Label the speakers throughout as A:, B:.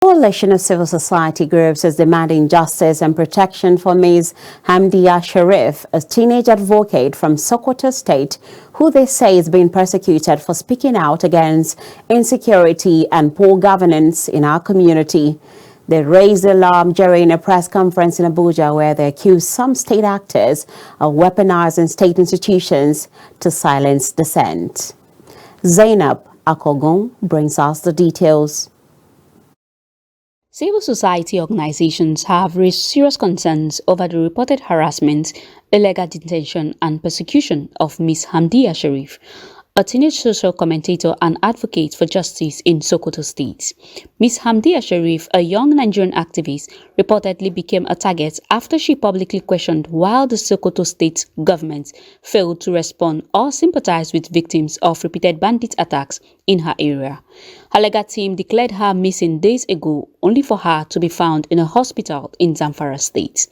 A: Coalition of civil society groups is demanding justice and protection for Miss Hamdiyyah Sharif, a teenage advocate from Sokoto State, who they say is being persecuted for speaking out against insecurity and poor governance in our community. They raised alarm during a press conference in Abuja where they accused some state actors of weaponizing state institutions to silence dissent. Zainab Akogun brings us the details.
B: Civil society organizations have raised serious concerns over the reported harassment, illegal detention and persecution of Miss Hamdiyyah Sharif, a teenage social commentator and advocate for justice in Sokoto State. Miss Hamdiyyah Sharif, a young Nigerian activist, reportedly became a target after she publicly questioned why the Sokoto State government failed to respond or sympathize with victims of repeated bandit attacks in her area. Her legal team declared her missing days ago, only for her to be found in a hospital in Zamfara State.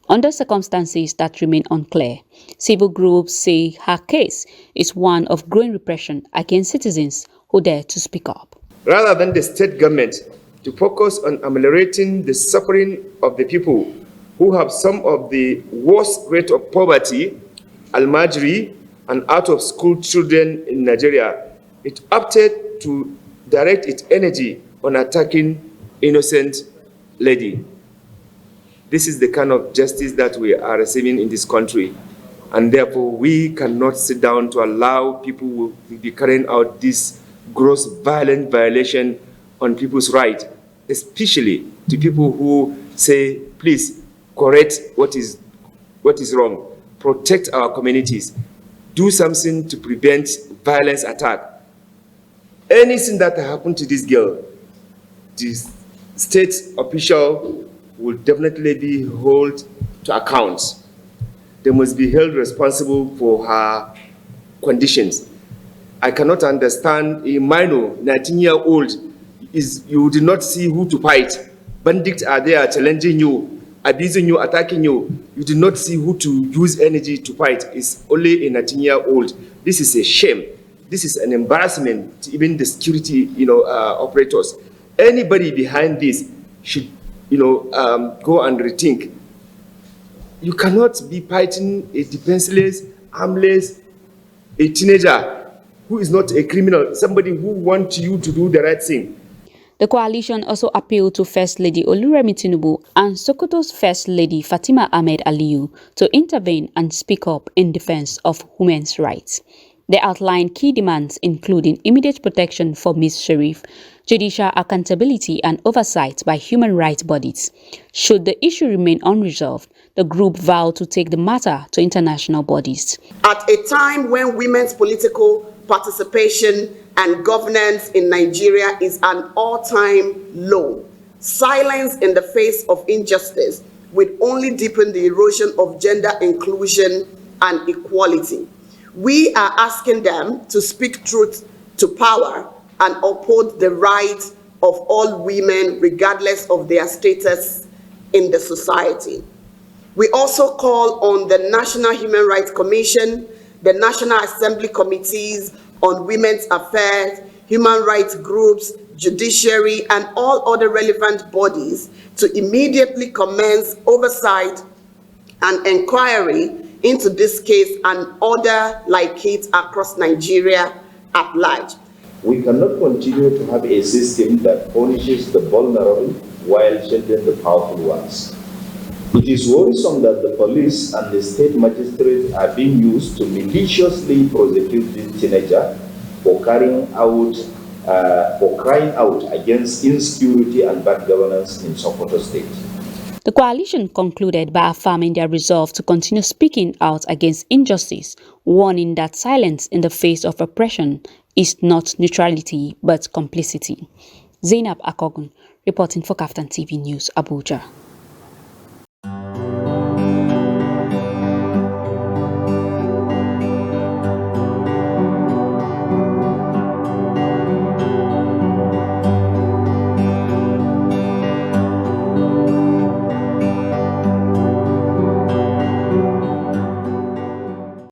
B: Under circumstances that remain unclear, civil groups say her case is one of growing repression against citizens who dare to speak up.
C: Rather than the state government to focus on ameliorating the suffering of the people who have some of the worst rate of poverty, almajiri, and out-of-school children in Nigeria, it opted to direct its energy on attacking innocent lady. This is the kind of justice that we are receiving in this country, and therefore we cannot sit down to allow people who will be carrying out this gross violent violation on people's rights, especially to people who say, please correct what is wrong, protect our communities, do something to prevent violence attack. Anything that happened to this girl, this state official will definitely be held to account. They must be held responsible for her conditions. I cannot understand a minor, 19-year-old, you do not see who to fight. Bandits are there challenging you, abusing you, attacking you. You do not see who to use energy to fight. It's only a 19-year-old. This is a shame. This is an embarrassment to even the security, operators. Anybody behind this should, go and rethink. You cannot be fighting a defenseless, armless, a teenager who is not a criminal, somebody who wants you to do the right thing.
B: The coalition also appealed to First Lady Oluremi Tinubu and Sokoto's First Lady Fatima Ahmed Aliyu to intervene and speak up in defense of women's rights. They outlined key demands including immediate protection for Ms. Sharif, judicial accountability and oversight by human rights bodies. Should the issue remain unresolved, the group vowed to take the matter to international bodies.
D: At a time when women's political participation and governance in Nigeria is an all-time low, silence in the face of injustice will only deepen the erosion of gender inclusion and equality. We are asking them to speak truth to power and uphold the rights of all women regardless of their status in the society. We also call on the National Human Rights Commission, the National Assembly Committees on Women's Affairs, human rights groups, judiciary, and all other relevant bodies to immediately commence oversight and inquiry into this case and other like it across Nigeria at large.
E: We cannot continue to have a system that punishes the vulnerable while shielding the powerful ones. It is worrisome that the police and the state magistrates are being used to maliciously prosecute this teenager for crying out against insecurity and bad governance in Sokoto State.
B: The coalition concluded by affirming their resolve to continue speaking out against injustice, warning that silence in the face of oppression is not neutrality but complicity. Zainab Akogun, reporting for KAFTAN TV News, Abuja.